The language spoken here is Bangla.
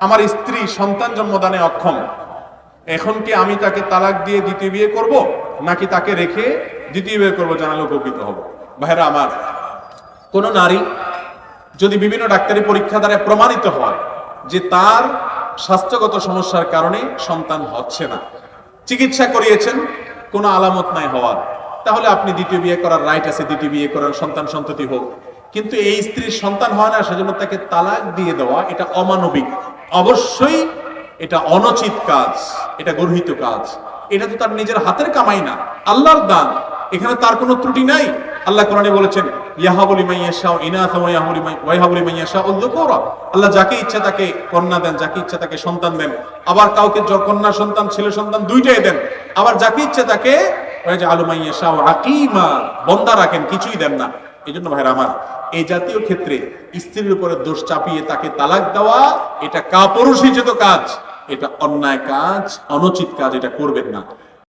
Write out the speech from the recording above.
আমার স্ত্রী সন্তান জন্মদানে অক্ষম, এখন কি আমি তাকে তালাক দিয়ে দ্বিতীয় বিয়ে করব, নাকি তাকে রেখে দ্বিতীয় বিয়ে করবো, জানালে উপকৃত হব। ভাইরা আমার, কোন নারী যদি বিভিন্ন ডাক্তারি পরীক্ষা দ্বারা প্রমাণিত হয় যে তার স্বাস্থ্যগত সমস্যার কারণে সন্তান হচ্ছে না, চিকিৎসা করিয়েছেন, কোনো আলামত নাই হওয়ার, তাহলে আপনি দ্বিতীয় বিয়ে করার রাইট আছে, দ্বিতীয় বিয়ে করার, সন্তান সন্ততি হোক। কিন্তু এই স্ত্রীর সন্তান হয় না, সেজন্য তাকে তালাক দিয়ে দেওয়া, এটা অমানবিক, অবশ্যই এটা অনুচিত কাজ, এটা গর্হিত কাজ। এটা তো তার নিজের হাতের কামাই না, আল্লাহর দান, এখানে তার কোনো ত্রুটি নাই। আল্লাহ কোরআনে বলেছেন, ইয়াহাবু লিমান ইয়াশাউ ইনাসা ওয়া ইয়াহাবু লিমান ইয়াশাউ যুকুরা। আল্লাহ যাকে ইচ্ছা তাকে কন্যা দেন, যাকে ইচ্ছা তাকে সন্তান দেন, আবার কাউকে কন্যা সন্তান ছেলে সন্তান দুইটাই দেন, আবার যাকে ইচ্ছা তাকে ওয়াজআলু মান ইয়াশাউ আকিমা, বন্দা রাখেন, কিছুই দেন না। এইজন্য ভাইরা আমার, এই জাতীয় ক্ষেত্রে স্ত্রীর উপরে দোষ চাপিয়ে তাকে তালাক দেওয়া, এটা কাপুরুষোচিত কাজ, এটা অন্যায় কাজ, অনুচিত কাজ, এটা করবেন না।